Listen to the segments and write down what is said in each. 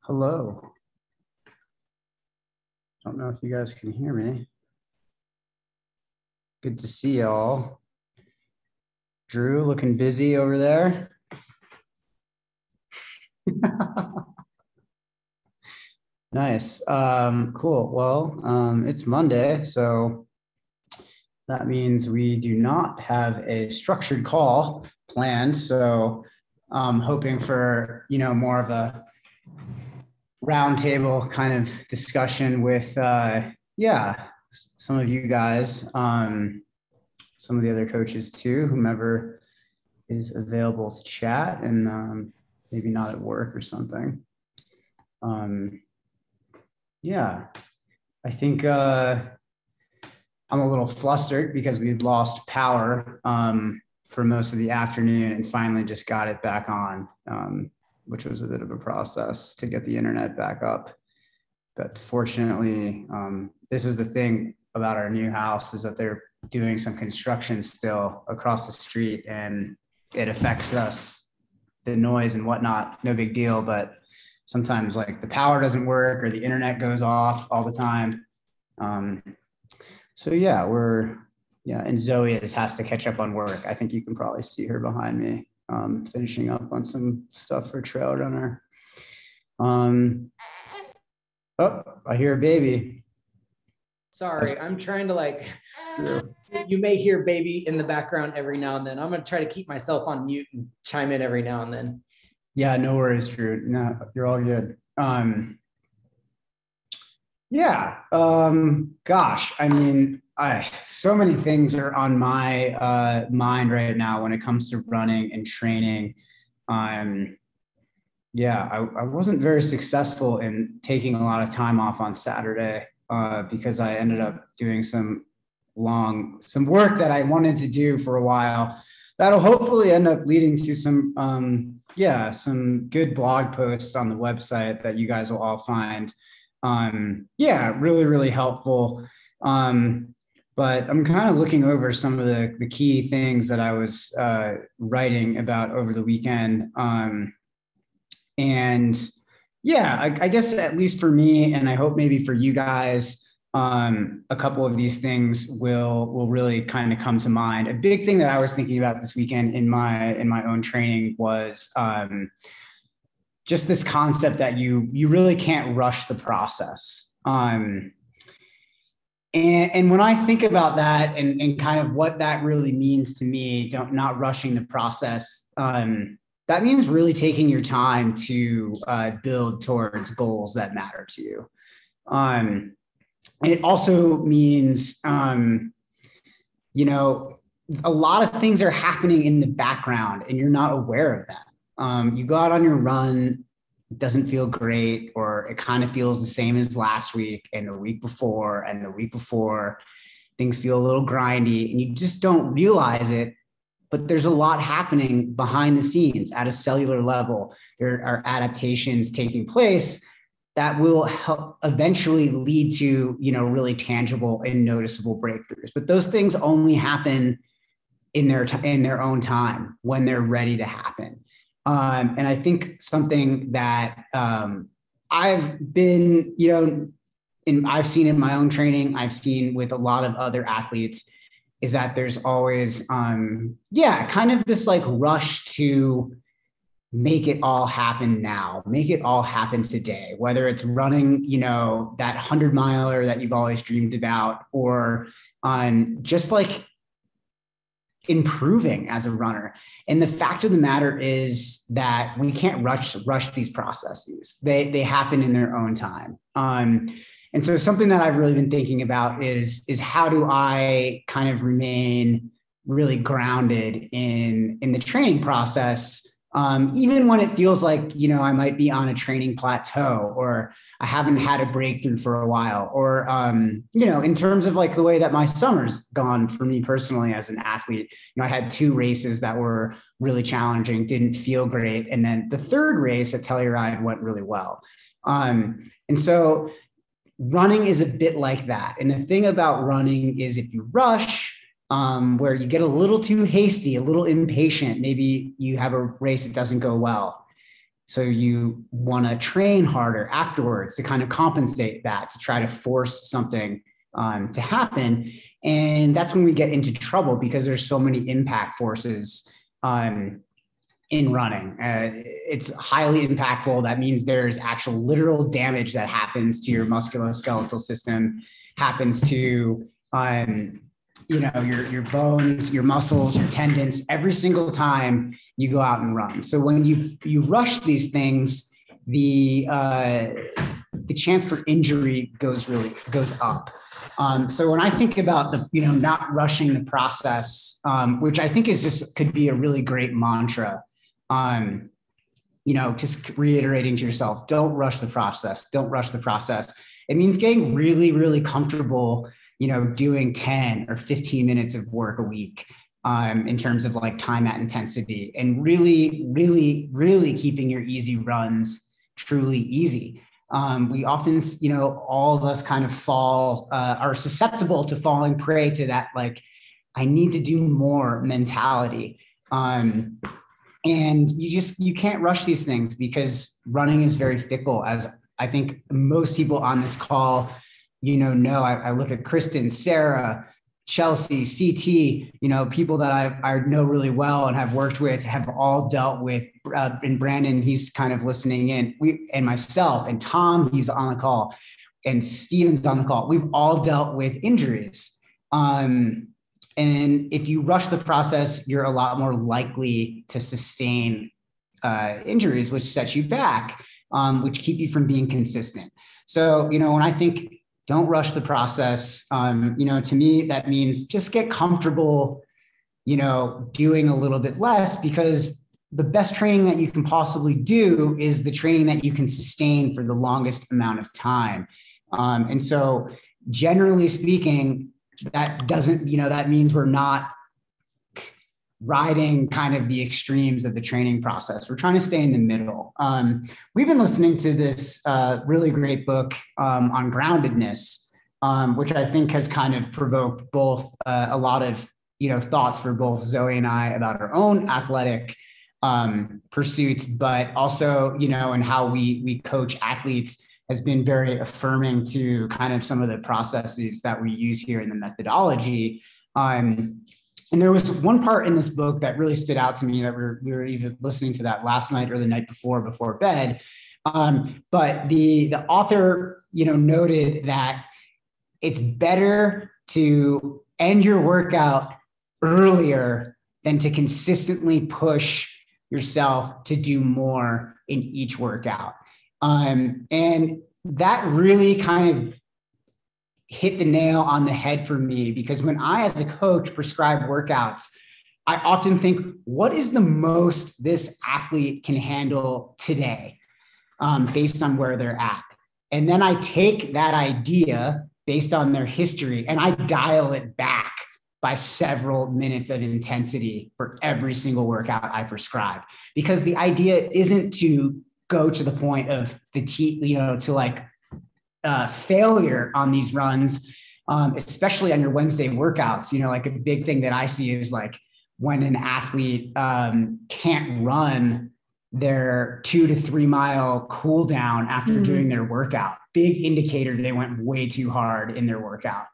Hello. Don't know if you guys can hear me. Good to see y'all. Drew, looking busy over there. Nice. Cool. Well, it's Monday, so that means we do not have a structured call planned. So I'm hoping for, more of a roundtable kind of discussion with, some of you guys, some of the other coaches too, whomever is available to chat and maybe not at work or something. I think I'm a little flustered because we lost power for most of the afternoon and finally just got it back on, which was a bit of a process to get the internet back up. But fortunately, this is the thing about our new house is that they're doing some construction still across the street and it affects us, the noise and whatnot, no big deal. But sometimes like the power doesn't work or the internet goes off all the time. And Zoe has to catch up on work. I think you can probably see her behind me, finishing up on some stuff for Trail Runner. Oh, I hear a baby. Sorry, I'm trying to you may hear baby in the background every now and then. I'm going to try to keep myself on mute and chime in every now and then. Yeah, no worries, Drew. No, you're all good. Gosh, I mean, so many things are on my mind right now when it comes to running and training. I wasn't very successful in taking a lot of time off on Saturday because I ended up doing some work that I wanted to do for a while. That'll hopefully end up leading to some good blog posts on the website that you guys will all find. Really, really helpful. But I'm kind of looking over some of the key things that I was writing about over the weekend. I guess at least for me, and I hope maybe for you guys, a couple of these things will really kind of come to mind. A big thing that I was thinking about this weekend in my own training was just this concept that you really can't rush the process. And when I think about that and kind of what that really means to me, not rushing the process, that means really taking your time to build towards goals that matter to you. And it also means, a lot of things are happening in the background and you're not aware of that. You go out on your run, it doesn't feel great, or it kind of feels the same as last week and the week before and the week before. Things feel a little grindy and you just don't realize it. But there's a lot happening behind the scenes at a cellular level. There are adaptations taking place that will help eventually lead to, really tangible and noticeable breakthroughs. But those things only happen in their own time when they're ready to happen. And I think something that I've been, I've seen in my own training, I've seen with a lot of other athletes, is that there's always, kind of this rush to make it all happen now, make it all happen today, whether it's running, that 100-miler that you've always dreamed about, or just improving as a runner. And the fact of the matter is that we can't rush these processes. They happen in their own time. And so something that I've really been thinking about is how do I kind of remain really grounded in the training process, even when it feels like, I might be on a training plateau or I haven't had a breakthrough for a while, or, in terms of the way that my summer's gone for me personally as an athlete. I had 2 races that were really challenging, didn't feel great. And then the 3rd race at Telluride went really well. And so running is a bit like that. And the thing about running is if you rush, where you get a little too hasty, a little impatient, maybe you have a race that doesn't go well, So you want to train harder afterwards to kind of compensate that, to try to force something to happen. And that's when we get into trouble, because there's so many impact forces in running. It's highly impactful. That means there's actual literal damage that happens to your musculoskeletal system, happens to your bones, your muscles, your tendons, every single time you go out and run. So when you rush these things, the chance for injury goes up. So when I think about not rushing the process, which I think could be a really great mantra, just reiterating to yourself, don't rush the process. Don't rush the process. It means getting really, really comfortable, doing 10 or 15 minutes of work a week, in terms of like time at intensity, and really, really, really keeping your easy runs truly easy. We often, all of us kind of are susceptible to falling prey to that, like, I need to do more mentality. And you can't rush these things, because running is very fickle, as I think most people on this call, I look at Kristen, Sarah, Chelsea, CT, people that I know really well and have worked with, have all dealt with, and Brandon, he's kind of listening in, and myself, and Tom, he's on the call, and Steven's on the call. We've all dealt with injuries. And if you rush the process, you're a lot more likely to sustain injuries, which sets you back, which keep you from being consistent. So, when I think don't rush the process, to me, that means just get comfortable, doing a little bit less, because the best training that you can possibly do is the training that you can sustain for the longest amount of time. And so generally speaking, that means we're not riding kind of the extremes of the training process. We're trying to stay in the middle. We've been listening to this really great book on groundedness, which I think has kind of provoked both a lot of thoughts for both Zoe and I about our own athletic pursuits, but also and how we coach athletes has been very affirming to kind of some of the processes that we use here in the methodology. And there was one part in this book that really stood out to me, that we were even listening to that last night or the night before bed. But the author, noted that it's better to end your workout earlier than to consistently push yourself to do more in each workout. And that really kind of hit the nail on the head for me, because when I, as a coach, prescribe workouts, I often think, what is the most this athlete can handle today, based on where they're at? And then I take that idea based on their history and I dial it back by several minutes of intensity for every single workout I prescribe, because the idea isn't to go to the point of fatigue, to like failure on these runs, especially on your Wednesday workouts. Like a big thing that I see is like when an athlete can't run their 2 to 3 mile cool down after doing their workout, big indicator they went way too hard in their workout.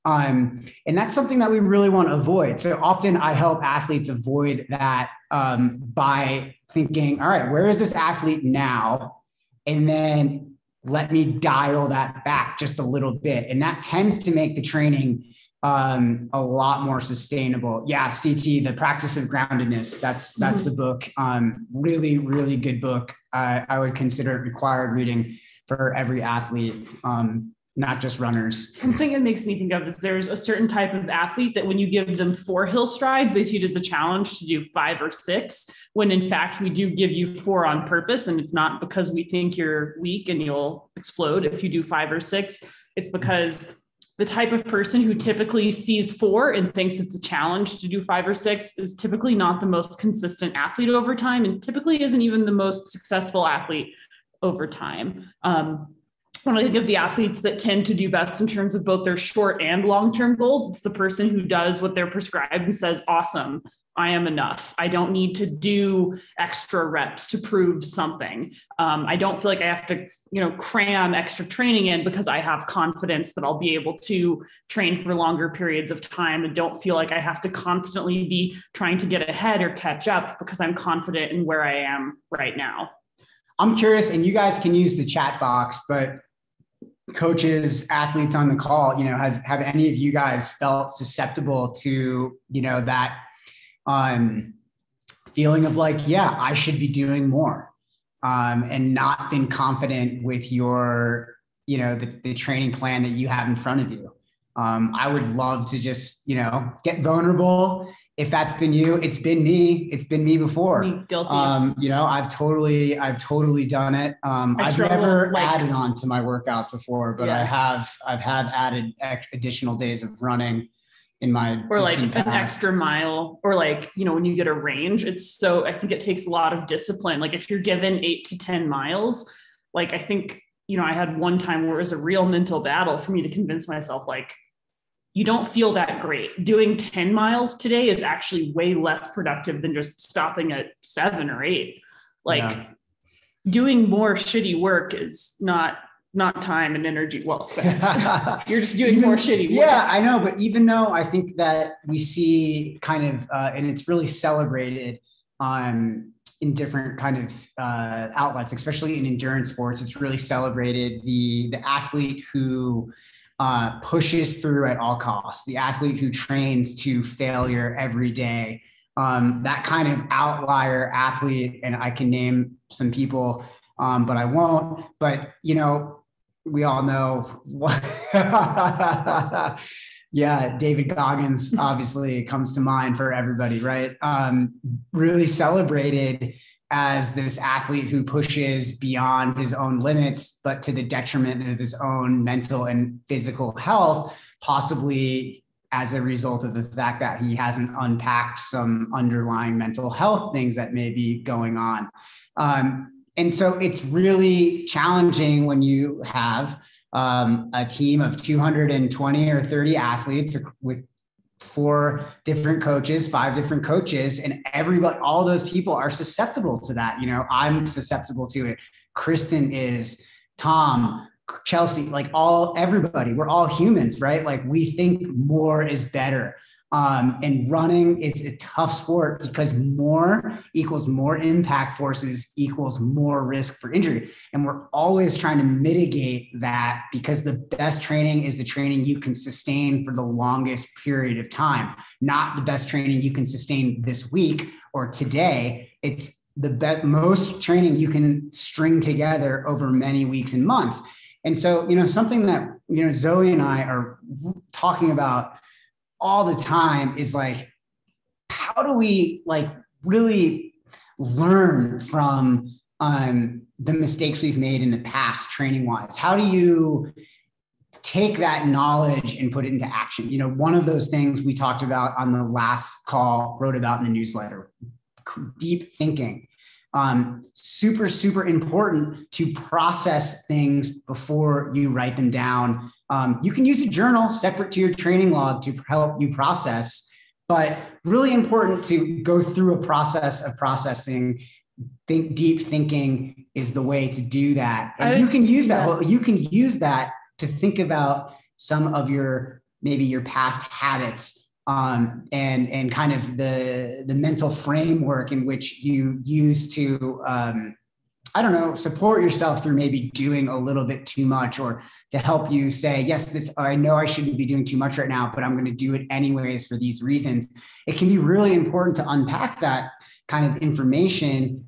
And that's something that we really want to avoid. So often I help athletes avoid that by thinking, all right, where is this athlete now? And then let me dial that back just a little bit. And that tends to make the training a lot more sustainable. Yeah, CT, The Practice of Groundedness, that's the book. Really, really good book. I would consider it required reading for every athlete, not just runners. Something it makes me think of is there's a certain type of athlete that when you give them 4 hill strides, they see it as a challenge to do 5 or 6, when in fact we do give you 4 on purpose. And it's not because we think you're weak and you'll explode if you do 5 or 6. It's because the type of person who typically sees 4 and thinks it's a challenge to do 5 or 6 is typically not the most consistent athlete over time, and typically isn't even the most successful athlete over time. When I think of the athletes that tend to do best in terms of both their short and long-term goals, it's the person who does what they're prescribed and says, awesome, I am enough. I don't need to do extra reps to prove something. I don't feel like I have to, cram extra training in because I have confidence that I'll be able to train for longer periods of time, and don't feel like I have to constantly be trying to get ahead or catch up because I'm confident in where I am right now. I'm curious, and you guys can use the chat box, but coaches, athletes on the call, have any of you guys felt susceptible to, that feeling of like, yeah, I should be doing more, and not been confident with your, the training plan that you have in front of you? I would love to just, get vulnerable. If that's been you, it's been me. It's been me before. Guilty. I've totally done it. I've never added on to my workouts before, but yeah. I've had added additional days of running in my, or like an extra mile, or like, when you get a range, I think it takes a lot of discipline. Like if you're given 8 to 10 miles, like I think, I had one time where it was a real mental battle for me to convince myself, like, you don't feel that great. Doing 10 miles today is actually way less productive than just stopping at 7 or 8. Like doing more shitty work is not time and energy well spent. You're just doing more shitty work. Yeah, I know. But even though I think that we see kind of, and it's really celebrated in different kind of outlets, especially in endurance sports, it's really celebrated the athlete who pushes through at all costs, the athlete who trains to failure every day, that kind of outlier athlete. And I can name some people, but I won't. But, we all know what. Yeah, David Goggins obviously comes to mind for everybody, right? Really celebrated as this athlete who pushes beyond his own limits, but to the detriment of his own mental and physical health, possibly as a result of the fact that he hasn't unpacked some underlying mental health things that may be going on. And so it's really challenging when you have a team of 220 or 30 athletes with 4 different coaches, 5 different coaches, and everybody, all those people are susceptible to that. I'm susceptible to it. Kristen is, Tom, Chelsea, like everybody, we're all humans, right? Like we think more is better. And running is a tough sport because more equals more impact forces equals more risk for injury. And we're always trying to mitigate that because the best training is the training you can sustain for the longest period of time, not the best training you can sustain this week or today. It's the most training you can string together over many weeks and months. And so, something that, Zoe and I are talking about all the time is like, how do we like really learn from the mistakes we've made in the past training wise? How do you take that knowledge and put it into action? One of those things we talked about on the last call, wrote about in the newsletter, deep thinking. Super, super important to process things before you write them down. You can use a journal separate to your training log to help you process, but really important to go through a process of processing. Deep thinking is the way to do that. And you can use that. Well, you can use that to think about some of maybe your past habits, and kind of the mental framework in which you use to, support yourself through maybe doing a little bit too much, or to help you say, yes, I know I shouldn't be doing too much right now, but I'm going to do it anyways for these reasons. It can be really important to unpack that kind of information,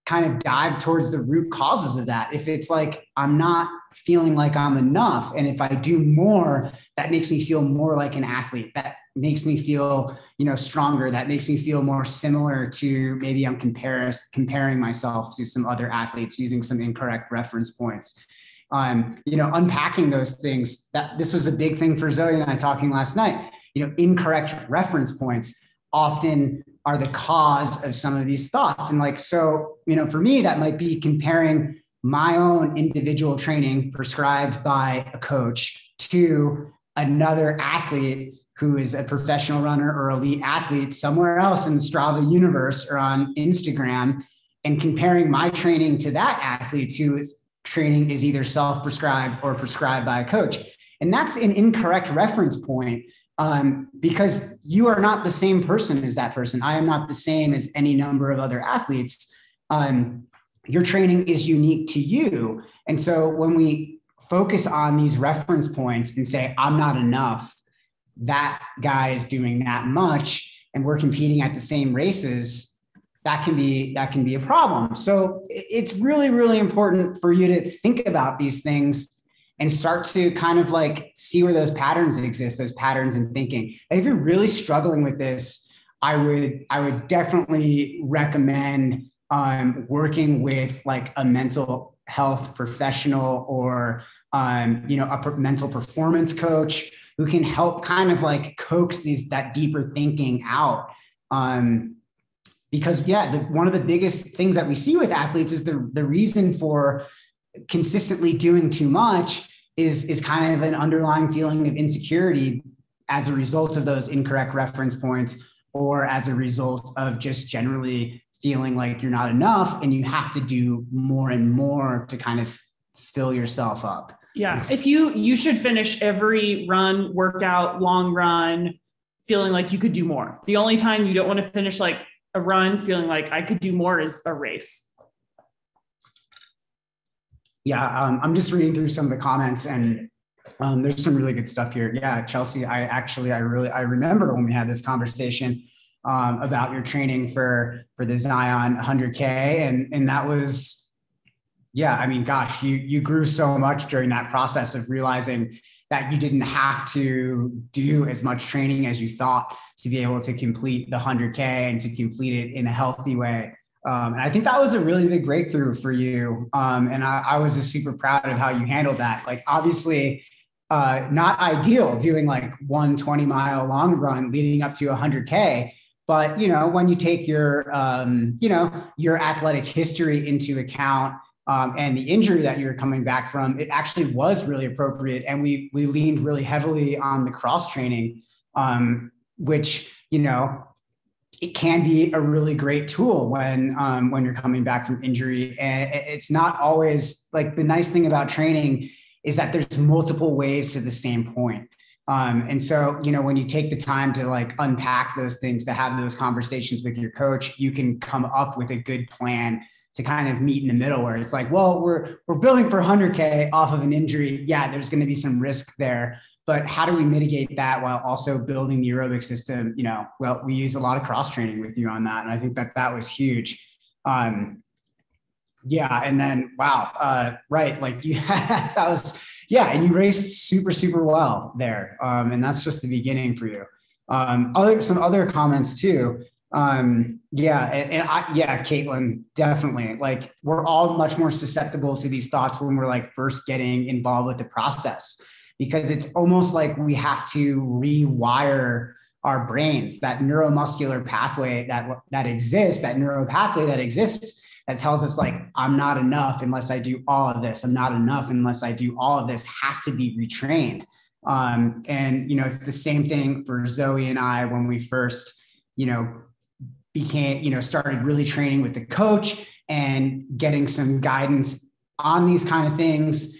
kind of dive towards the root causes of that. If it's like, I'm not feeling like I'm enough, and if I do more, that makes me feel more like an athlete. That makes me feel, stronger. That makes me feel more similar to maybe I'm comparing myself to some other athletes using some incorrect reference points. Unpacking those things. This was a big thing for Zoe and I talking last night. Incorrect reference points often are the cause of some of these thoughts. And so, for me, that might be comparing my own individual training prescribed by a coach to another athlete who is a professional runner or elite athlete somewhere else in the Strava universe or on Instagram, and comparing my training to that athlete's whose training is either self-prescribed or prescribed by a coach. And that's an incorrect reference point, because you are not the same person as that person. I am not the same as any number of other athletes. Your training is unique to you. And so when we focus on these reference points and say, I'm not enough, that guy is doing that much, and we're competing at the same races, that can be a problem. So it's really, really important for you to think about these things and start to kind of like see where those patterns exist, those patterns in thinking. And if you're really struggling with this, I would definitely recommend working with like a mental health professional or a mental performance coach who can help kind of like coax that deeper thinking out. Because one of the biggest things that we see with athletes is the reason for consistently doing too much is kind of an underlying feeling of insecurity as a result of those incorrect reference points, or as a result of just generally feeling like you're not enough and you have to do more and more to kind of fill yourself up. Yeah. If you should finish every run, workout, long run, feeling like you could do more. The only time you don't want to finish like a run feeling like I could do more is a race. Yeah. I'm just reading through some of the comments, and there's some really good stuff here. Yeah. Chelsea, I remember when we had this conversation about your training for the Zion 100K. And that was, yeah, I mean, gosh, you grew so much during that process of realizing that you didn't have to do as much training as you thought to be able to complete the 100K and to complete it in a healthy way. And I think that was a really big breakthrough for you. And I was just super proud of how you handled that. Like, obviously, not ideal doing like 120-mile long run leading up to 100K. But, when you take your athletic history into account, and the injury that you're coming back from, it actually was really appropriate. And we leaned really heavily on the cross training, which, it can be a really great tool when you're coming back from injury. And it's not always like, the nice thing about training is that there's multiple ways to the same point. And so, when you take the time to like unpack those things, to have those conversations with your coach, you can come up with a good plan to kind of meet in the middle, where it's like, well, we're building for 100K off of an injury. Yeah, there's going to be some risk there, but how do we mitigate that while also building the aerobic system? Well, we use a lot of cross training with you on that. And I think that was huge. Yeah. And then, wow. Right. Like that was, yeah. And you raced super, super well there. And that's just the beginning for you. Some other comments too. Caitlin, definitely. Like, we're all much more susceptible to these thoughts when we're like first getting involved with the process, because it's almost like we have to rewire our brains, that neuromuscular pathway that exists, that neural pathway that exists, that tells us like, I'm not enough unless I do all of this. I'm not enough unless I do all of this, has to be retrained. It's the same thing for Zoe and I when we first, started really training with the coach and getting some guidance on these kind of things.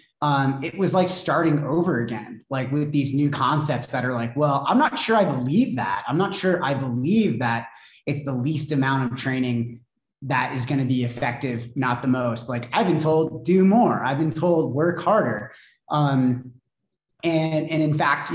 It was like starting over again, like with these new concepts that are like, well, I'm not sure I believe that. I'm not sure I believe that it's the least amount of training that is going to be effective, not the most. Like, I've been told do more. I've been told work harder. And in fact,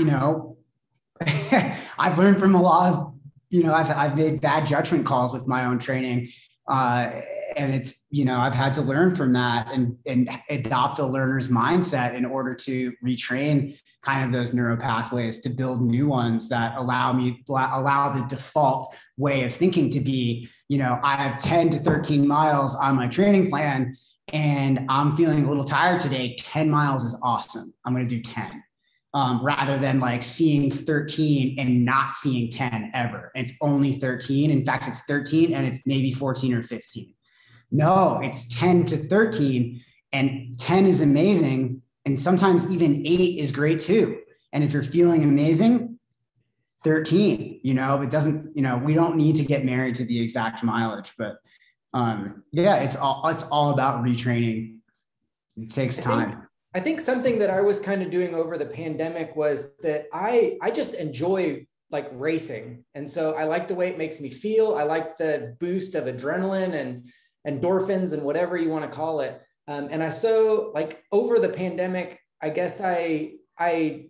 I've learned from a lot of, I've made bad judgment calls with my own training. And it's, I've had to learn from that and adopt a learner's mindset in order to retrain kind of those neural pathways to build new ones that allow the default way of thinking to be, I have 10 to 13 miles on my training plan and I'm feeling a little tired today. 10 miles is awesome. I'm going to do 10. Rather than like seeing 13 and not seeing 10 ever. It's only 13. In fact, it's 13 and it's maybe 14 or 15. No, it's 10 to 13, and 10 is amazing. And sometimes even 8 is great too. And if you're feeling amazing, 13, it doesn't, we don't need to get married to the exact mileage, but yeah, it's all about retraining. It takes time. I think something that I was kind of doing over the pandemic was that I just enjoy like racing. And so I like the way it makes me feel. I like the boost of adrenaline and endorphins and whatever you want to call it. And like over the pandemic, I guess I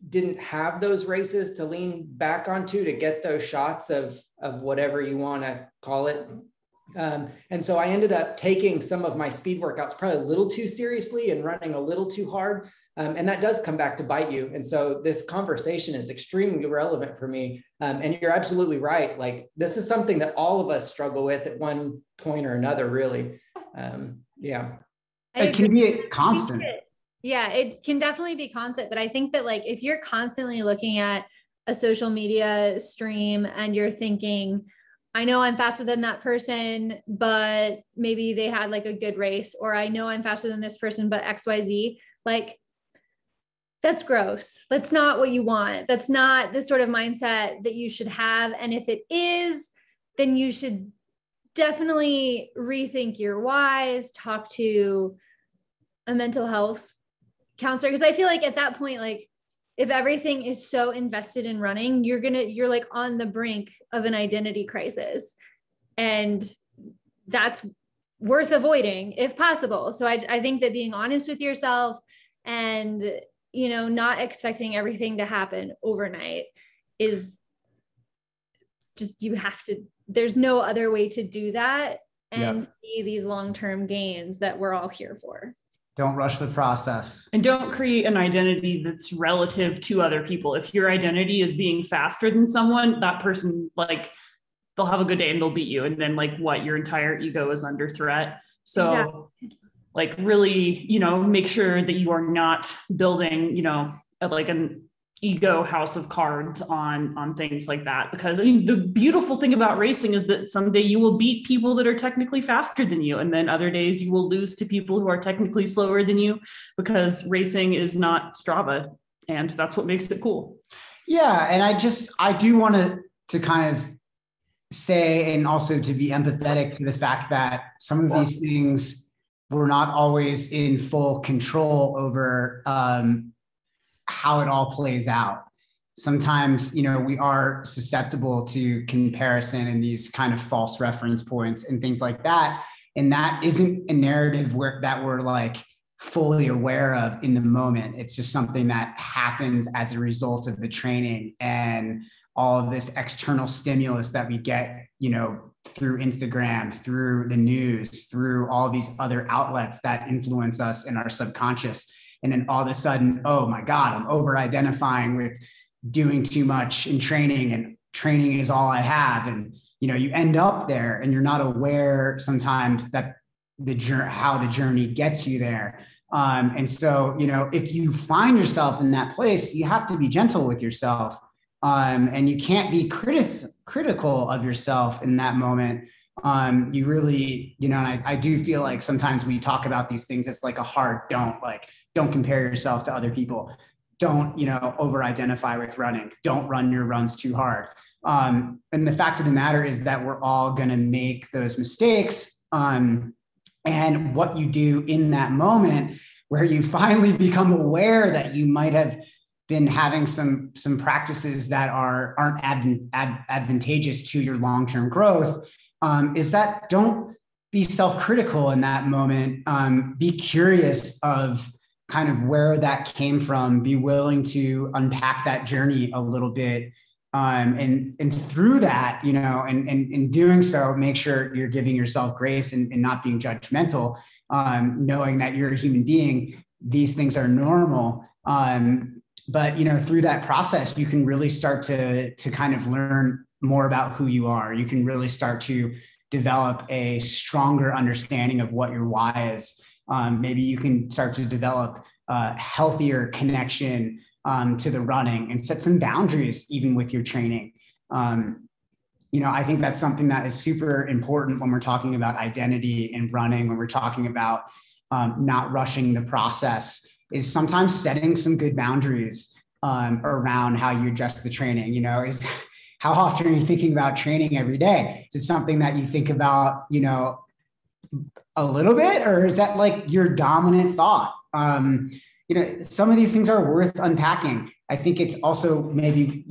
didn't have those races to lean back onto to get those shots of whatever you want to call it. And so I ended up taking some of my speed workouts probably a little too seriously and running a little too hard. And that does come back to bite you. And so this conversation is extremely relevant for me. And you're absolutely right. Like this is something that all of us struggle with at one point or another, really. Yeah. It can be constant. Yeah, it can definitely be constant. But I think that like, if you're constantly looking at a social media stream and you're thinking, I know I'm faster than that person, but maybe they had like a good race, or I know I'm faster than this person, but XYZ, like that's gross. That's not what you want. That's not the sort of mindset that you should have. And if it is, then you should definitely rethink your whys, talk to a mental health counselor. Because I feel like at that point, like if everything is so invested in running, you're like on the brink of an identity crisis, and that's worth avoiding if possible. So I think that being honest with yourself and, not expecting everything to happen overnight is just, there's no other way to do that and see these long-term gains that we're all here for. Don't rush the process. And don't create an identity that's relative to other people. If your identity is being faster than someone, that person, like, they'll have a good day and they'll beat you. And then your entire ego is under threat. So like really, make sure that you are not building, like an ego house of cards on things like that. Because the beautiful thing about racing is that someday you will beat people that are technically faster than you. And then other days you will lose to people who are technically slower than you, because racing is not Strava. And that's what makes it cool. Yeah. And I do want to kind of say, and also to be empathetic to the fact that some of these things we're not always in full control over, how it all plays out. Sometimes, we are susceptible to comparison and these kind of false reference points and things like that. And that isn't a narrative that we're like fully aware of in the moment. It's just something that happens as a result of the training and all of this external stimulus that we get, through Instagram, through the news, through all these other outlets that influence us in our subconscious. And then all of a sudden, oh my God, I'm over-identifying with doing too much in training, and training is all I have. And, you end up there and you're not aware sometimes that how the journey gets you there. And so, if you find yourself in that place, you have to be gentle with yourself. And you can't be critical of yourself in that moment. You really, and I do feel like sometimes we talk about these things, it's like a hard don't compare yourself to other people. Don't, over-identify with running. Don't run your runs too hard. And the fact of the matter is that we're all going to make those mistakes. And what you do in that moment where you finally become aware that you might have been having some practices that aren't advantageous to your long-term growth, is that don't be self-critical in that moment. Be curious of kind of where that came from. Be willing to unpack that journey a little bit. And through that, and in doing so, make sure you're giving yourself grace and not being judgmental, knowing that you're a human being. These things are normal. But, through that process, you can really start to kind of learn more about who you are. You can really start to develop a stronger understanding of what your why is. Maybe you can start to develop a healthier connection to the running and set some boundaries even with your training. I think that's something that is super important when we're talking about identity in running, when we're talking about not rushing the process, is sometimes setting some good boundaries around how you address the training. how often are you thinking about training every day? Is it something that you think about, a little bit, or is that like your dominant thought? Some of these things are worth unpacking. I think it's also maybe,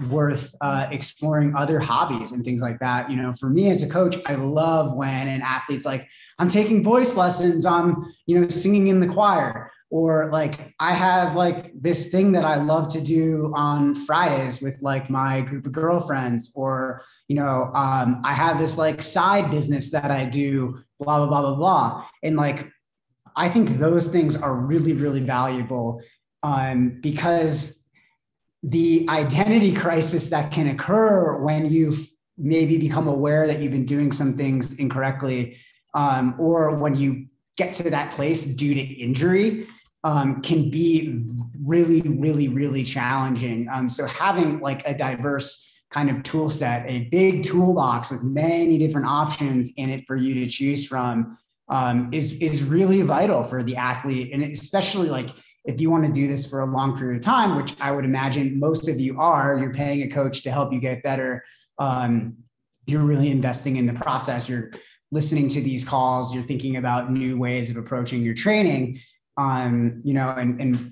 worth exploring other hobbies and things like that. For me as a coach, I love when an athlete's like, I'm taking voice lessons, I'm, singing in the choir, or like I have like this thing that I love to do on Fridays with like my group of girlfriends, or, I have this like side business that I do, blah, blah, blah, blah, blah. And like, I think those things are really, really valuable because the identity crisis that can occur when you've maybe become aware that you've been doing some things incorrectly, or when you get to that place due to injury, can be really, really, really challenging. So having like a diverse kind of tool set, a big toolbox with many different options in it for you to choose from, is really vital for the athlete. And especially like if you want to do this for a long period of time, which I would imagine most of you are, you're paying a coach to help you get better. You're really investing in the process. You're listening to these calls. You're thinking about new ways of approaching your training. And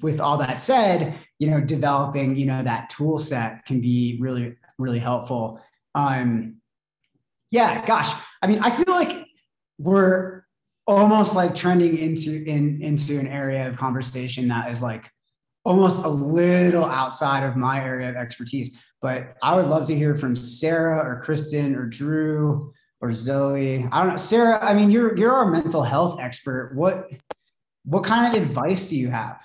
with all that said, developing, that tool set can be really, really helpful. Yeah, gosh, I mean, I feel like we're almost like trending into an area of conversation that is like almost a little outside of my area of expertise, but I would love to hear from Sarah or Kristen or Drew or Zoe. I don't know, Sarah, I mean, you're our mental health expert. What kind of advice do you have?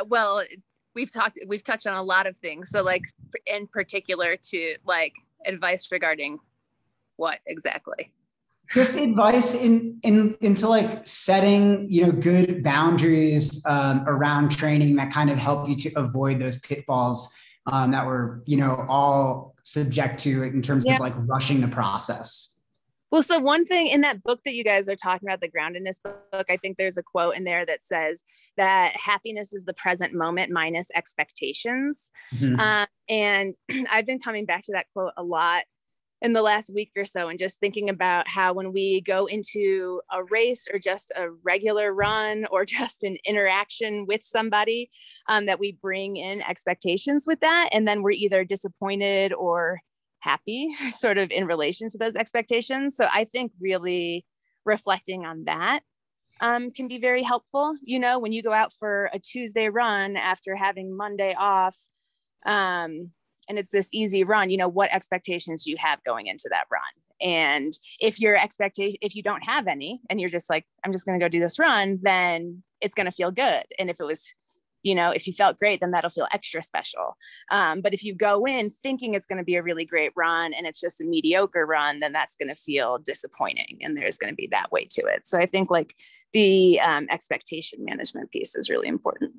Well, we've touched on a lot of things. So like in particular to like advice regarding what exactly? Just advice into like setting, good boundaries around training that kind of help you to avoid those pitfalls that we're, all subject to in terms of like rushing the process. Well, so one thing in that book that you guys are talking about, the Groundedness book, I think there's a quote in there that says that happiness is the present moment minus expectations. Mm-hmm. And I've been coming back to that quote a lot in the last week or so, and just thinking about how when we go into a race or just a regular run or just an interaction with somebody, that we bring in expectations with that. And then we're either disappointed or happy sort of in relation to those expectations. So I think really reflecting on that can be very helpful. When you go out for a Tuesday run after having Monday off, and it's this easy run, what expectations do you have going into that run? And if you don't have any, and you're just like, I'm just going to go do this run, then it's going to feel good. And if it was, if you felt great, then that'll feel extra special. But if you go in thinking it's going to be a really great run and it's just a mediocre run, then that's going to feel disappointing. And there's going to be that way to it. So I think like the expectation management piece is really important.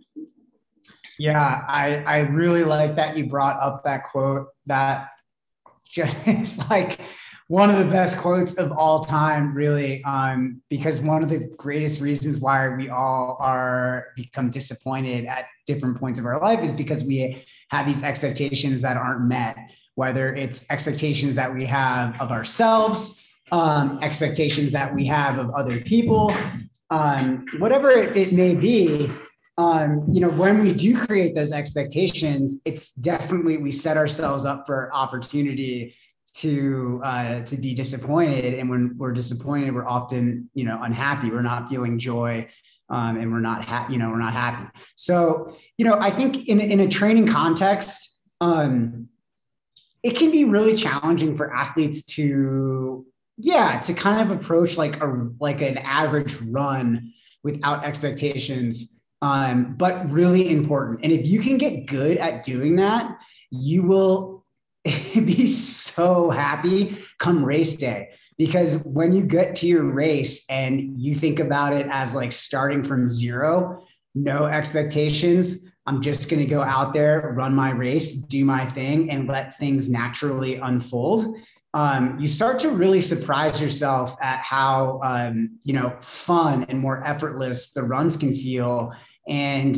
Yeah, I really like that you brought up that quote. That just like one of the best quotes of all time, really, because one of the greatest reasons why we all become disappointed at different points of our life is because we have these expectations that aren't met, whether it's expectations that we have of ourselves, expectations that we have of other people, whatever it may be. When we do create those expectations, it's definitely, we set ourselves up for opportunity to be disappointed. And when we're disappointed, we're often, unhappy. We're not feeling joy, and we're not happy. So, I think in a training context, it can be really challenging for athletes to kind of approach like an average run without expectations. But really important. And if you can get good at doing that, you will be so happy come race day, because when you get to your race and you think about it as like starting from zero, no expectations, I'm just going to go out there, run my race, do my thing, and let things naturally unfold. You start to really surprise yourself at how, fun and more effortless the runs can feel. And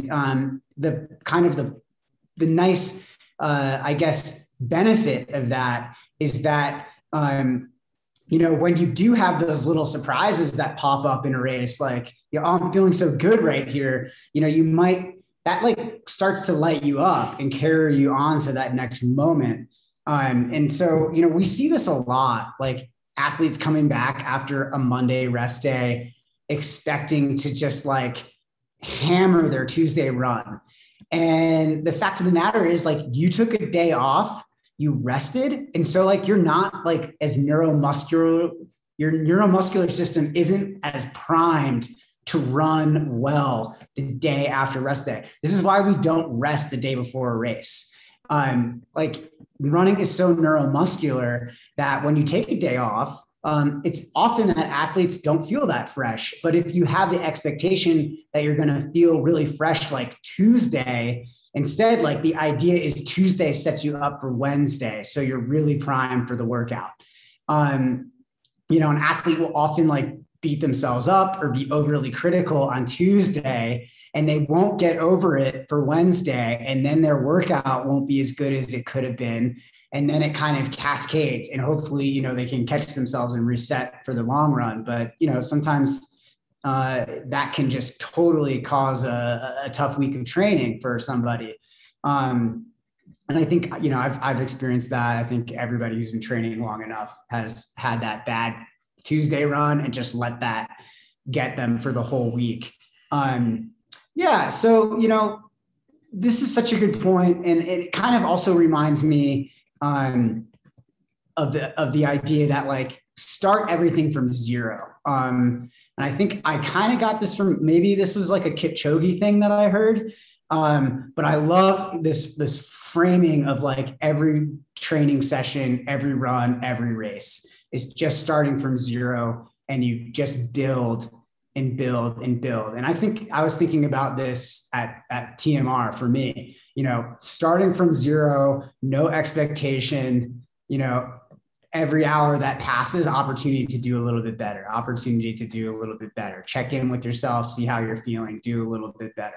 the kind of the nice I guess, benefit of that is that, when you do have those little surprises that pop up in a race, like, I'm feeling so good right here, that like starts to light you up and carry you on to that next moment. And so, we see this a lot, like athletes coming back after a Monday rest day, expecting to just like hammer their Tuesday run. And the fact of the matter is, like, you took a day off, you rested. And so like, you're not like as neuromuscular, your neuromuscular system isn't as primed to run well the day after rest day. This is why we don't rest the day before a race. Like, running is so neuromuscular that when you take a day off, it's often that athletes don't feel that fresh. But if you have the expectation that you're going to feel really fresh like Tuesday, instead, like, the idea is Tuesday sets you up for Wednesday. So you're really primed for the workout. An athlete will often like beat themselves up or be overly critical on Tuesday, and they won't get over it for Wednesday. And then their workout won't be as good as it could have been. And then it kind of cascades, and hopefully, they can catch themselves and reset for the long run. But, sometimes that can just totally cause a tough week of training for somebody. And I think, I've experienced that. I think everybody who's been training long enough has had that bad Tuesday run and just let that get them for the whole week. So, this is such a good point. And it kind of also reminds me of the idea that, like, start everything from zero. And I think I kind of got this from, maybe this was like a Kipchoge thing that I heard. But I love this framing of like every training session, every run, every race is just starting from zero, and you just build and build and build. And I think I was thinking about this at TMR for me, starting from zero, no expectation, every hour that passes, opportunity to do a little bit better, check in with yourself, see how you're feeling, do a little bit better.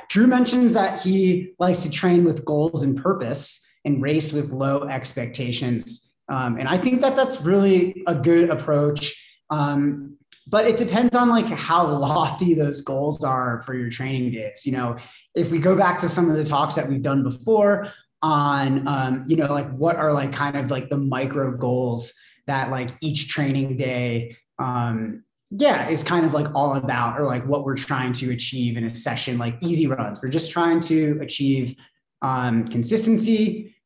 Drew mentions that he likes to train with goals and purpose and race with low expectations. And I think that that's really a good approach. But it depends on like how lofty those goals are for your training days. If we go back to some of the talks that we've done before on, like what are like kind of like the micro goals that like each training day, is kind of like all about, or like what we're trying to achieve in a session, like easy runs. We're just trying to achieve consistency,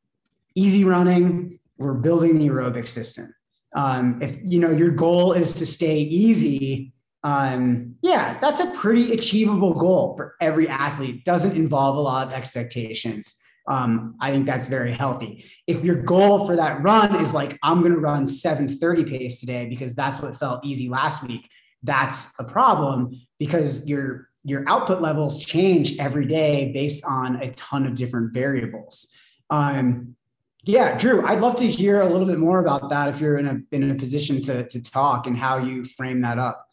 easy running. We're building the aerobic system. If your goal is to stay easy, that's a pretty achievable goal for every athlete. Doesn't involve a lot of expectations. I think that's very healthy. If your goal for that run is like, I'm going to run 7:30 pace today because that's what felt easy last week, that's a problem, because your output levels change every day based on a ton of different variables. Drew, I'd love to hear a little bit more about that if you're in a position to talk and how you frame that up.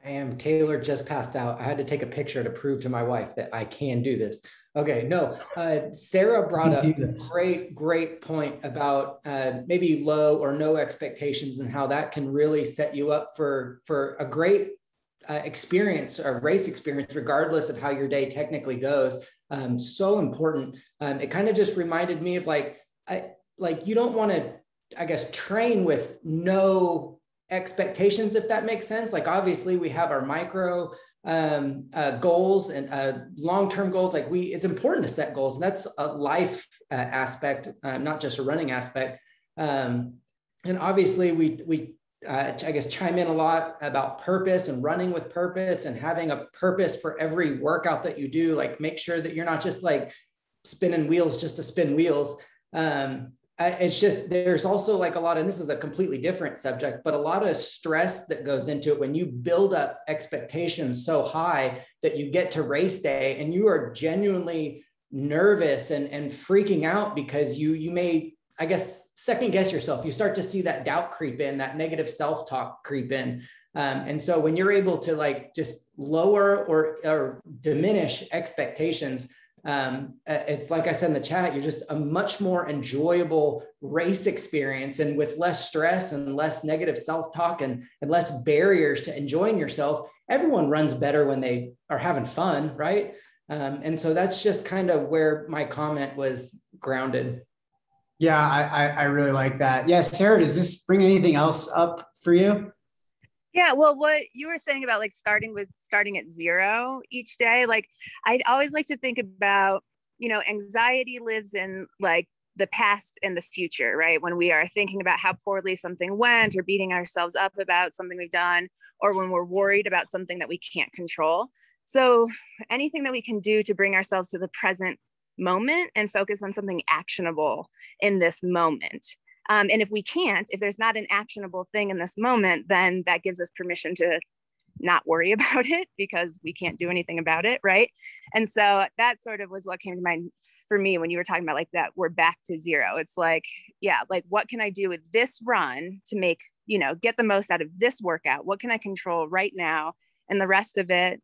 I am. Taylor just passed out. I had to take a picture to prove to my wife that I can do this. Okay, no, Sarah brought up a great point about maybe low or no expectations and how that can really set you up for a great experience, or race experience, regardless of how your day technically goes. So important. It kind of just reminded me of you don't want to, I guess, train with no expectations, if that makes sense. Like, obviously we have our micro goals and long-term goals. Like, it's important to set goals, and that's a life aspect, not just a running aspect. And obviously we I guess chime in a lot about purpose and running with purpose and having a purpose for every workout that you do. Like, make sure that you're not just like spinning wheels just to spin wheels. It's just, there's also like a lot, and this is a completely different subject, but a lot of stress that goes into it when you build up expectations so high that you get to race day and you are genuinely nervous and freaking out because you may, I guess, second guess yourself. You start to see that doubt creep in, that negative self-talk creep in. And so when you're able to like just lower or diminish expectations, It's like I said in the chat, you're just a much more enjoyable race experience, and with less stress and less negative self-talk and less barriers to enjoying yourself. Everyone runs better when they are having fun, right? And so that's just kind of where my comment was grounded. Yeah, I really like that. Yeah, Sarah, does this bring anything else up for you? Yeah, well, what you were saying about like starting at 0 each day, like I always like to think about, anxiety lives in like the past and the future, right? When we are thinking about how poorly something went or beating ourselves up about something we've done, or when we're worried about something that we can't control. So anything that we can do to bring ourselves to the present moment and focus on something actionable in this moment. And if there's not an actionable thing in this moment, then that gives us permission to not worry about it because we can't do anything about it, right? And so that sort of was what came to mind for me when you were talking about like that we're back to 0. It's like, yeah, like what can I do with this run to make, get the most out of this workout? What can I control right now? And the rest of it,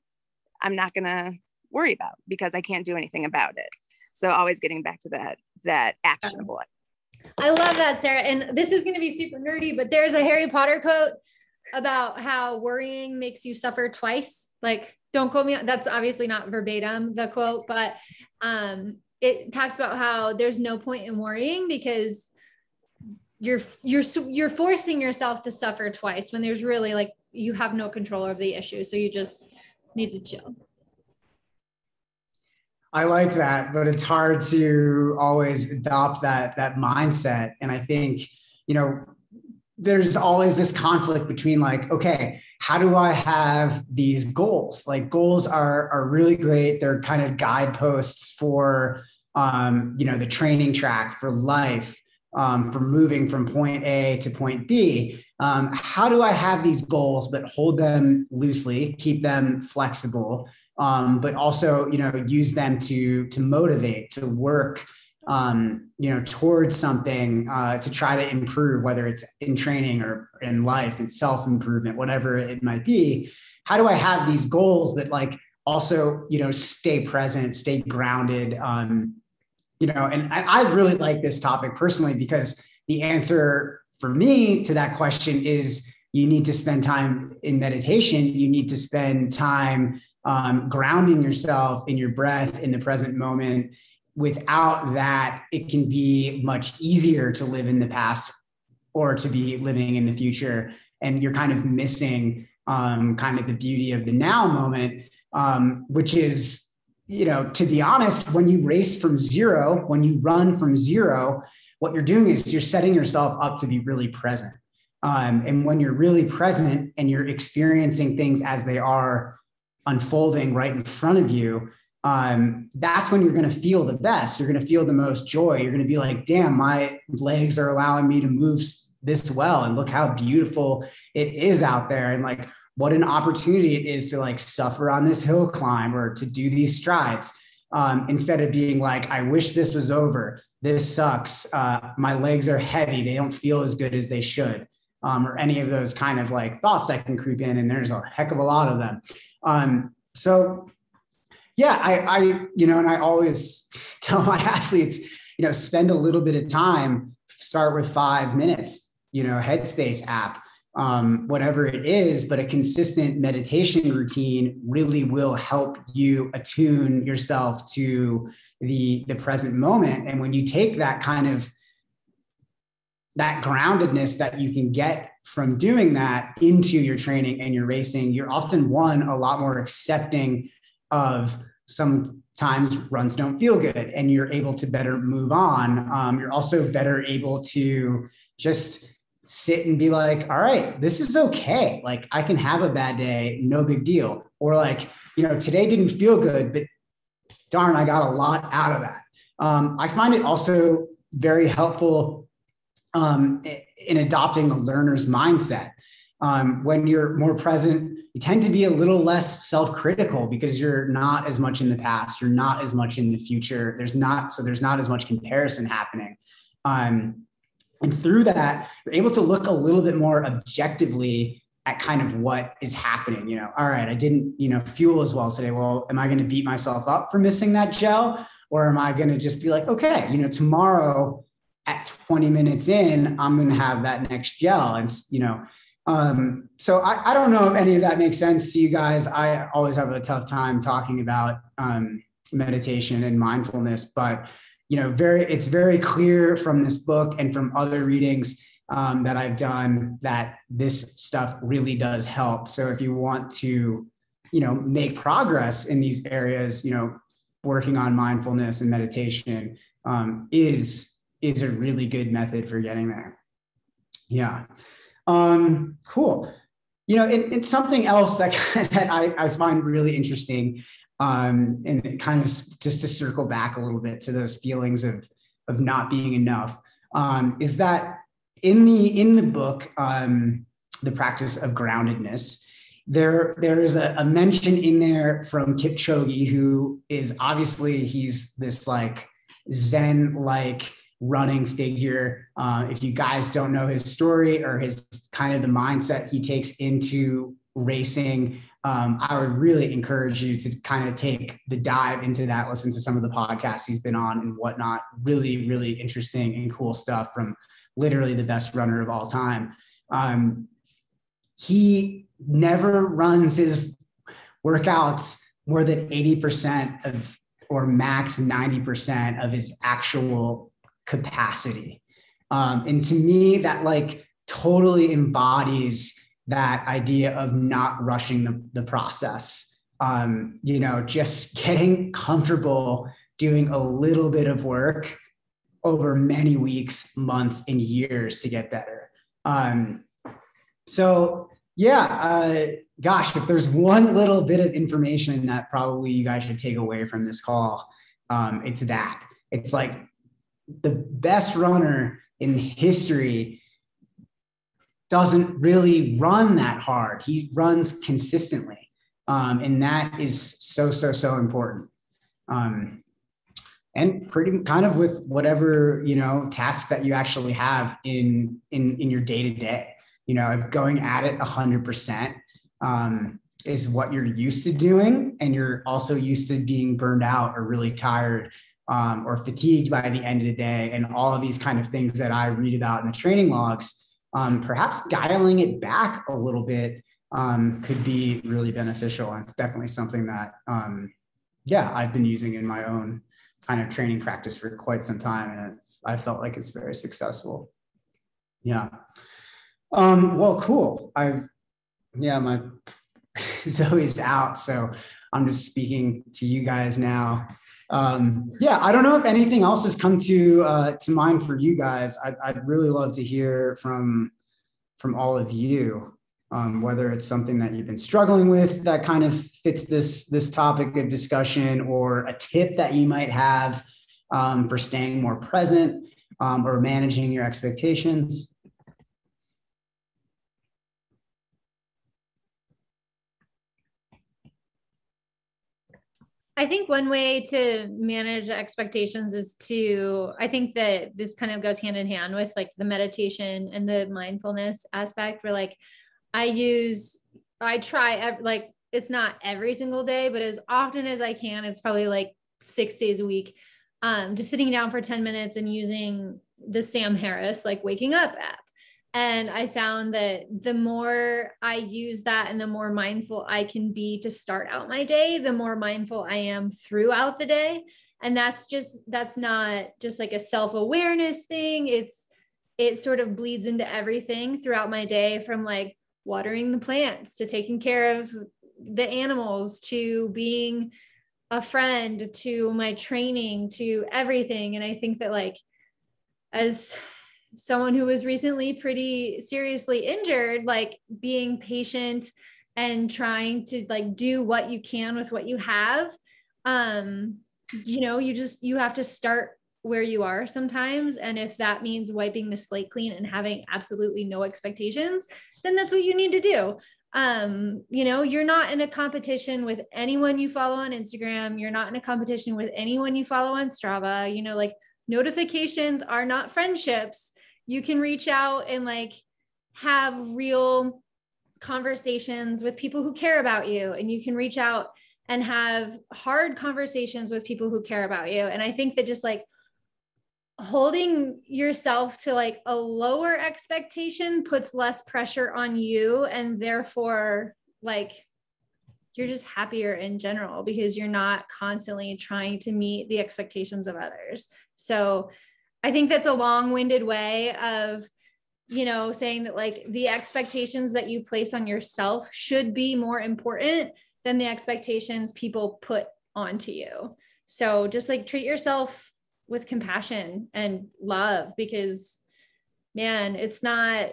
I'm not going to worry about because I can't do anything about it. So always getting back to that actionable. I love that, Sarah. And this is going to be super nerdy, but there's a Harry Potter quote about how worrying makes you suffer twice. Like, don't quote me. That's obviously not verbatim, the quote, but it talks about how there's no point in worrying because you're forcing yourself to suffer twice when there's really like, you have no control over the issue. So you just need to chill. I like that, but it's hard to always adopt that mindset. And I think, there's always this conflict between like, okay, how do I have these goals? Like goals are really great. They're kind of guideposts for, the training track for life, for moving from point A to point B. How do I have these goals, but hold them loosely, keep them flexible, but also, use them to motivate, to work, towards something, to try to improve, whether it's in training or in life and self-improvement, whatever it might be. How do I have these goals, but like also, stay present, stay grounded, and I really like this topic personally, because the answer for me to that question is you need to spend time in meditation. You need to spend time grounding yourself in your breath in the present moment. Without that, it can be much easier to live in the past or to be living in the future. And you're kind of missing kind of the beauty of the now moment, which is, to be honest, when you race from 0, when you run from 0, what you're doing is you're setting yourself up to be really present. And when you're really present and you're experiencing things as they are unfolding right in front of you, that's when you're going to feel the best. You're going to feel the most joy. You're going to be like, damn, my legs are allowing me to move this well. And look how beautiful it is out there. And like, what an opportunity it is to like suffer on this hill climb or to do these strides. Instead of being like, I wish this was over. This sucks. My legs are heavy. They don't feel as good as they should. Or any of those kind of like thoughts that can creep in. And there's a heck of a lot of them. So yeah, and I always tell my athletes, spend a little bit of time, start with 5 minutes, Headspace app, whatever it is, but a consistent meditation routine really will help you attune yourself to the present moment. And when you take that kind of that groundedness that you can get from doing that into your training and your racing, you're often a lot more accepting of sometimes runs don't feel good and you're able to better move on. You're also better able to just sit and be like, all right, this is okay. Like I can have a bad day, no big deal. Or like, today didn't feel good, but darn, I got a lot out of that. I find it also very helpful in adopting a learner's mindset. When you're more present, you tend to be a little less self-critical because you're not as much in the past, you're not as much in the future. There's not as much comparison happening. And through that, you're able to look a little bit more objectively at kind of what is happening. All right, I didn't, fuel as well today. Well, am I going to beat myself up for missing that gel? Or am I going to just be like, okay, tomorrow at 20 minutes in, I'm going to have that next gel. And, so I don't know if any of that makes sense to you guys. I always have a tough time talking about meditation and mindfulness, but, it's very clear from this book and from other readings that I've done that this stuff really does help. So if you want to, make progress in these areas, working on mindfulness and meditation is a really good method for getting there. Yeah. Cool. It's something else that I find really interesting. And kind of just to circle back a little bit to those feelings of not being enough, is that in the book, The Practice of Groundedness, there is a mention in there from Kipchoge, who is obviously, he's this like Zen-like running figure. If you guys don't know his story or his kind of the mindset he takes into racing, I would really encourage you to kind of take the dive into that, listen to some of the podcasts he's been on and whatnot. Really, really interesting and cool stuff from literally the best runner of all time. He never runs his workouts more than 80% of, or max 90% of his actual capacity. And to me, that like totally embodies that idea of not rushing the process. Just getting comfortable doing a little bit of work over many weeks, months, and years to get better. Gosh, if there's one little bit of information that probably you guys should take away from this call, it's that. It's like the best runner in history doesn't really run that hard. He runs consistently. And that is so, so, so important. And pretty kind of with whatever, task that you actually have in your day-to-day, if going at it 100% is what you're used to doing. And you're also used to being burned out or really tired or fatigued by the end of the day. And all of these kind of things that I read about in the training logs, perhaps dialing it back a little bit could be really beneficial. And it's definitely something that, I've been using in my own kind of training practice for quite some time. And I felt like it's very successful. Yeah. Well, cool. My Zoe's out, so I'm just speaking to you guys now. I don't know if anything else has come to mind for you guys. I'd really love to hear from all of you, whether it's something that you've been struggling with that kind of fits this topic of discussion, or a tip that you might have for staying more present or managing your expectations. I think one way to manage expectations is I think that this kind of goes hand in hand with like the meditation and the mindfulness aspect, where like I try like, it's not every single day, but as often as I can, it's probably like 6 days a week. Just sitting down for 10 minutes and using the Sam Harris, like waking up app. And I found that the more I use that and the more mindful I can be to start out my day, the more mindful I am throughout the day. And that's not just like a self-awareness thing. It sort of bleeds into everything throughout my day, from like watering the plants to taking care of the animals to being a friend to my training to everything. And I think that like, as someone who was recently pretty seriously injured, like being patient and trying to like do what you can with what you have, you have to start where you are sometimes. And if that means wiping the slate clean and having absolutely no expectations, then that's what you need to do. You're not in a competition with anyone you follow on Instagram. You're not in a competition with anyone you follow on Strava. Like notifications are not friendships. You can reach out and like have real conversations with people who care about you, and you can reach out and have hard conversations with people who care about you. And I think that just like holding yourself to like a lower expectation puts less pressure on you, and therefore like you're just happier in general because you're not constantly trying to meet the expectations of others. So I think that's a long-winded way of, you know, saying that like the expectations that you place on yourself should be more important than the expectations people put onto you. So just like treat yourself with compassion and love, because man, it's not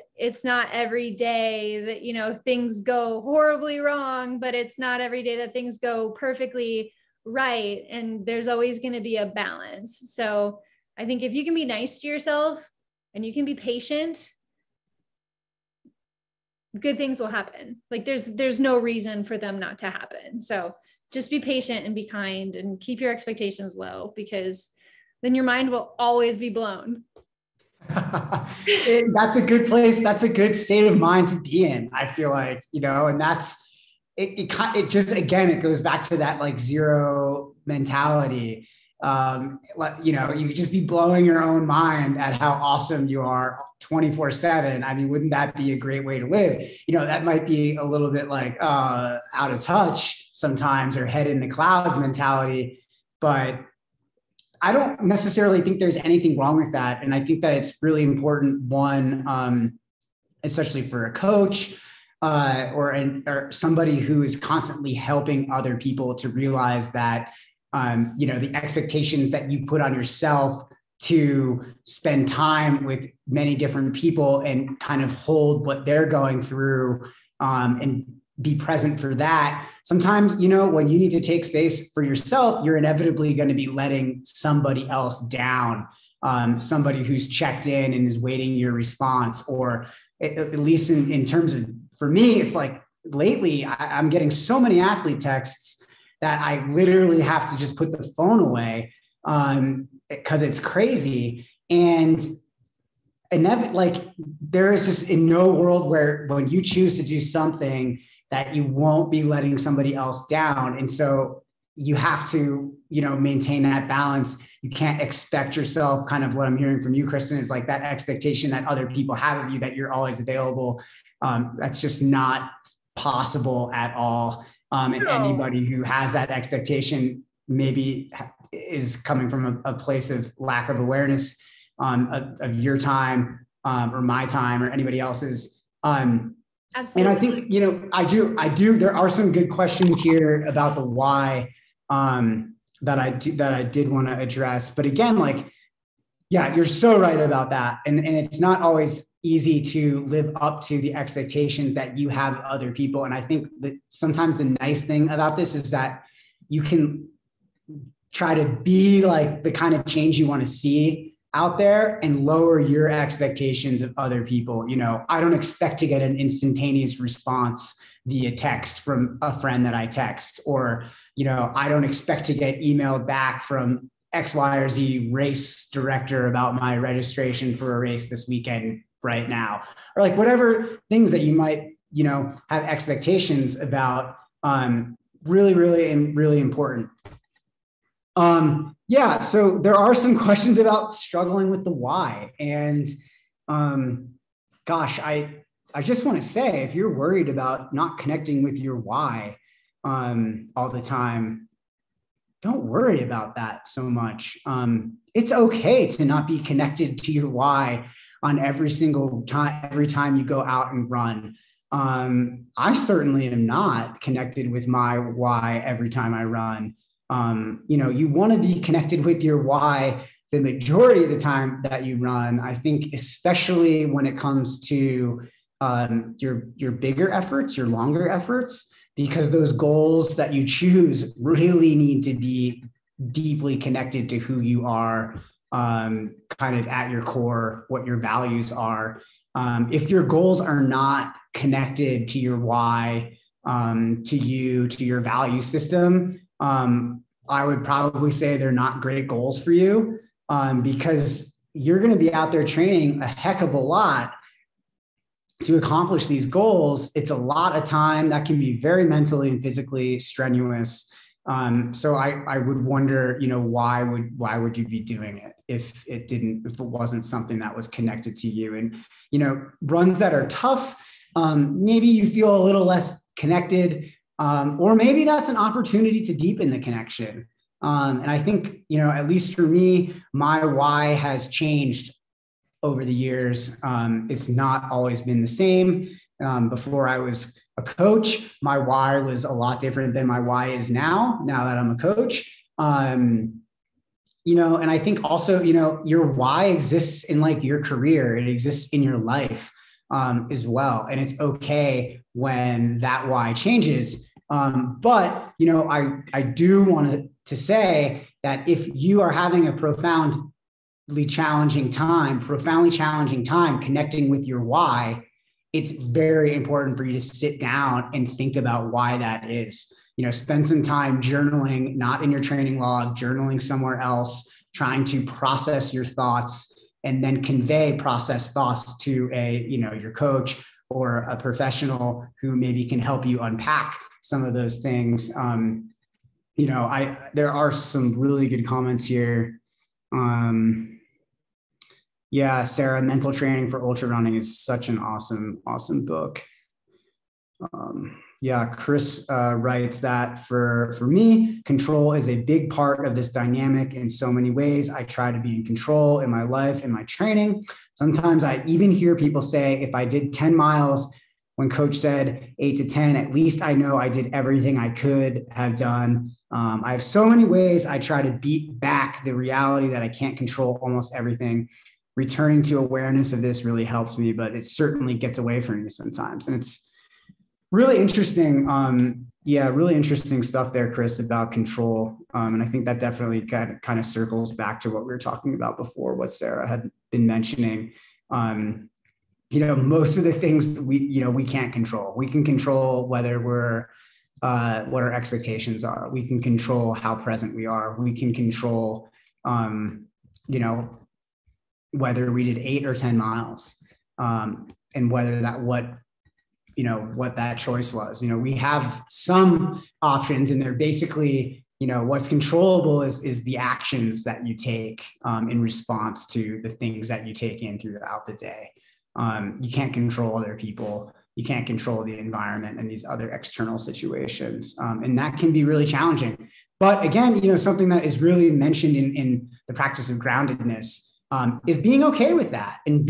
every day that, you know, things go horribly wrong, but it's not every day that things go perfectly right. And there's always going to be a balance. So I think if you can be nice to yourself and you can be patient, good things will happen. Like there's no reason for them not to happen. So just be patient and be kind and keep your expectations low, because then your mind will always be blown. That's a good place. That's a good state of mind to be in, I feel like, you know, and that's, it just, again, it goes back to that like zero mentality. You know, you could just be blowing your own mind at how awesome you are 24/7. I mean, wouldn't that be a great way to live? You know, that might be a little bit like out of touch sometimes, or head in the clouds mentality, but I don't necessarily think there's anything wrong with that. And I think that it's really important, one, especially for a coach or somebody who is constantly helping other people to realize that, you know, the expectations that you put on yourself to spend time with many different people and kind of hold what they're going through and be present for that. Sometimes, you know, when you need to take space for yourself, you're inevitably going to be letting somebody else down, somebody who's checked in and is waiting your response, or at least in terms of, for me, it's like lately I'm getting so many athlete texts that I literally have to just put the phone away because it's crazy. And like there is just in no world where when you choose to do something that you won't be letting somebody else down. And so you have to, you know, maintain that balance. You can't expect yourself, kind of what I'm hearing from you, Kristen, is like that expectation that other people have of you, that you're always available. That's just not possible at all. And anybody who has that expectation maybe is coming from a place of lack of awareness of your time or my time or anybody else's. Absolutely. And I think, you know, I do, there are some good questions here about the why that I did want to address. But again, like, yeah, you're so right about that. And it's not always easy to live up to the expectations that you have of other people. And I think that sometimes the nice thing about this is that you can try to be like the kind of change you want to see out there and lower your expectations of other people. You know, I don't expect to get an instantaneous response via text from a friend that I text, or, you know, I don't expect to get emailed back from X, Y, or Z race director about my registration for a race this weekend right now, or like whatever things that you might, you know, have expectations about. Really, really important. Yeah, so there are some questions about struggling with the why. And gosh, I just want to say, if you're worried about not connecting with your why all the time, don't worry about that so much. It's okay to not be connected to your why on every time you go out and run. I certainly am not connected with my why every time I run. You know, you want to be connected with your why the majority of the time that you run. I think, especially when it comes to your bigger efforts, your longer efforts, because those goals that you choose really need to be deeply connected to who you are, kind of at your core, what your values are. If your goals are not connected to your why, to your value system, I would probably say they're not great goals for you, because you're going to be out there training a heck of a lot to accomplish these goals, it's a lot of time that can be very mentally and physically strenuous. So I would wonder, why would you be doing it if it wasn't something that was connected to you? And, runs that are tough, maybe you feel a little less connected, or maybe that's an opportunity to deepen the connection. And I think, at least for me, my why has changed over the years. It's not always been the same. Before I was a coach, my why was a lot different than my why is now that I'm a coach. And I think also, your why exists in like your career. It exists in your life as well. And it's okay when that why changes. But, I do want to say that if you are having a profoundly challenging time connecting with your why, it's very important for you to sit down and think about why that is. Spend some time journaling, not in your training log, journaling somewhere else, trying to process your thoughts and then convey processed thoughts to your coach or a professional who maybe can help you unpack some of those things. There are some really good comments here. Yeah, Sarah, Mental Training for Ultra Running is such an awesome book. Chris writes that for me, control is a big part of this dynamic in so many ways. I try to be in control in my life, in my training. Sometimes I even hear people say, if I did 10 miles, when coach said 8 to 10, at least I know I did everything I could have done. I have so many ways I try to beat back the reality that I can't control almost everything. Returning to awareness of this really helps me, but it certainly gets away from me sometimes. And it's really interesting. Really interesting stuff there, Chris, about control. And I think that definitely kind of circles back to what we were talking about before, what Sarah had been mentioning. Most of the things we can't control. We can control whether we're, what our expectations are. We can control how present we are. We can control, whether we did 8 or 10 miles, and whether what that choice was. We have some options, and they're basically, what's controllable is the actions that you take in response to the things that you take in throughout the day. You can't control other people. You can't control the environment and these other external situations. And that can be really challenging. But again, something that is really mentioned in the practice of groundedness is being okay with that and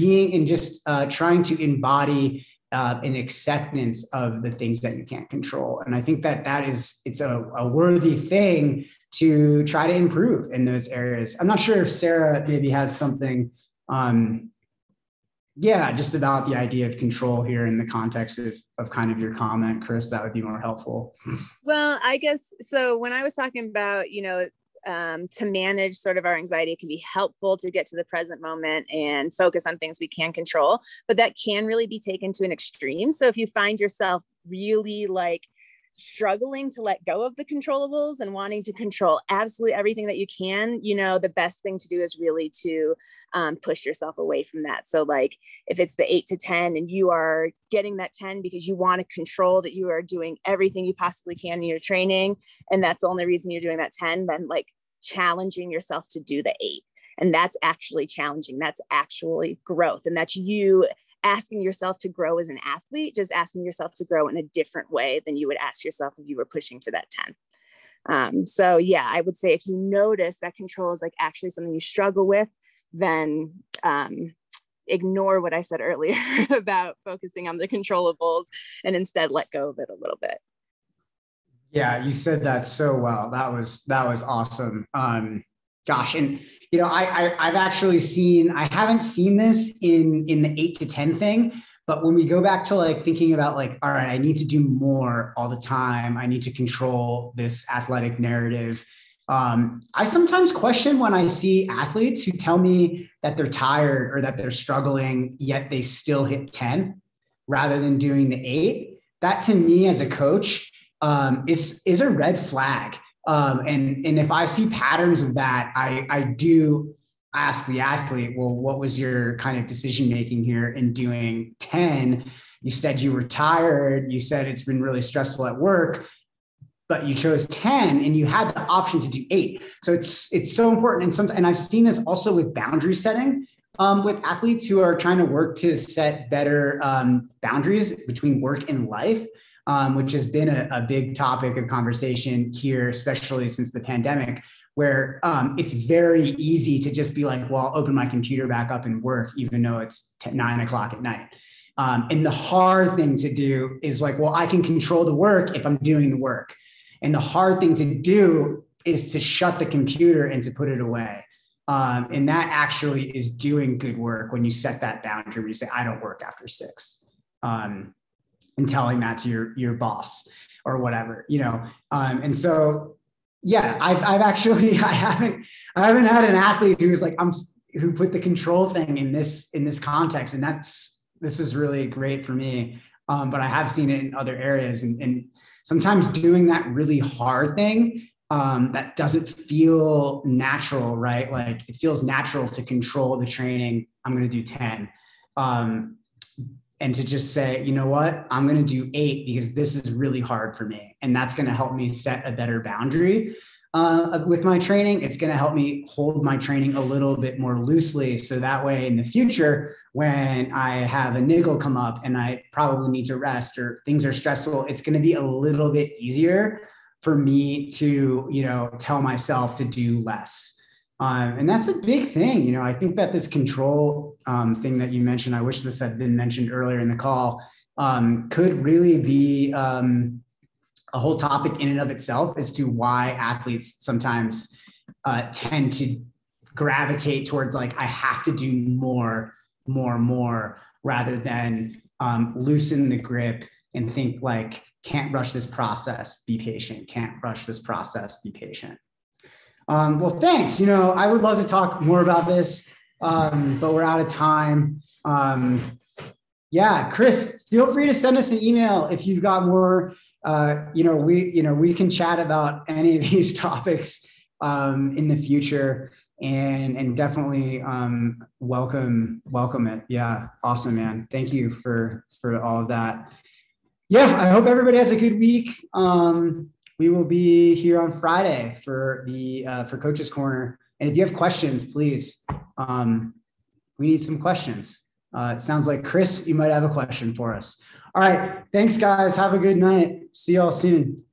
just trying to embody an acceptance of the things that you can't control. And I think it's a worthy thing to try to improve in those areas. I'm not sure if Sarah maybe has something, just about the idea of control here in the context of kind of your comment, Chris, that would be more helpful. Well, I guess, so when I was talking about, to manage sort of our anxiety, it can be helpful to get to the present moment and focus on things we can control, but that can really be taken to an extreme. So if you find yourself really struggling to let go of the controllables and wanting to control absolutely everything that you can, the best thing to do is really to push yourself away from that. So if it's the 8 to 10 and you are getting that 10 because you want to control that you are doing everything you possibly can in your training, and that's the only reason you're doing that 10, then challenging yourself to do the 8. And that's actually challenging. That's actually growth. And that's you asking yourself to grow as an athlete, just asking yourself to grow in a different way than you would ask yourself if you were pushing for that 10. I would say if you notice that control is actually something you struggle with, then ignore what I said earlier about focusing on the controllables and instead let go of it a little bit. Yeah, you said that so well. That was awesome. Gosh, and I've actually I haven't seen this in the 8 to 10 thing, but when we go back to thinking about all right, I need to do more all the time. I need to control this athletic narrative. I sometimes question when I see athletes who tell me that they're tired or that they're struggling, yet they still hit 10 rather than doing the 8. That to me as a coach is a red flag. And if I see patterns of that, I do ask the athlete, well, what was your kind of decision making here in doing 10? You said you were tired. You said it's been really stressful at work, but you chose 10 and you had the option to do 8. So it's so important. And I've seen this also with boundary setting with athletes who are trying to work to set better boundaries between work and life, which has been a big topic of conversation here, especially since the pandemic, where it's very easy to just be like, well, I'll open my computer back up and work, even though it's 9 o'clock at night. And the hard thing to do is like, well, I can control the work if I'm doing the work. And the hard thing to do is to shut the computer and to put it away. And that actually is doing good work when you set that boundary where you say, I don't work after 6, and telling that to your boss or whatever, you know? And so, yeah, I haven't had an athlete who was like, who put the control thing in this context. And this is really great for me. But I have seen it in other areas, and sometimes doing that really hard thing that doesn't feel natural, right? Like it feels natural to control the training. I'm going to do 10. And to just say, you know what, I'm going to do 8 because this is really hard for me. And that's going to help me set a better boundary with my training. It's going to help me hold my training a little bit more loosely. So that way in the future, when I have a niggle come up and I probably need to rest or things are stressful, it's going to be a little bit easier for me to, you know, tell myself to do less. And that's a big thing. You know, I think that this control thing that you mentioned, I wish this had been mentioned earlier in the call, could really be a whole topic in and of itself as to why athletes sometimes tend to gravitate towards like, I have to do more, rather than loosen the grip and think like, can't rush this process, be patient, can't rush this process, be patient. Well, thanks. You know, I would love to talk more about this, but we're out of time. Yeah, Chris, feel free to send us an email if you've got more. We can chat about any of these topics in the future, and definitely welcome it. Yeah, awesome, man. Thank you for all of that. Yeah, I hope everybody has a good week. We will be here on Friday for Coach's Corner. And if you have questions, please, we need some questions. It sounds like Chris, you might have a question for us. All right. Thanks, guys. Have a good night. See y'all soon.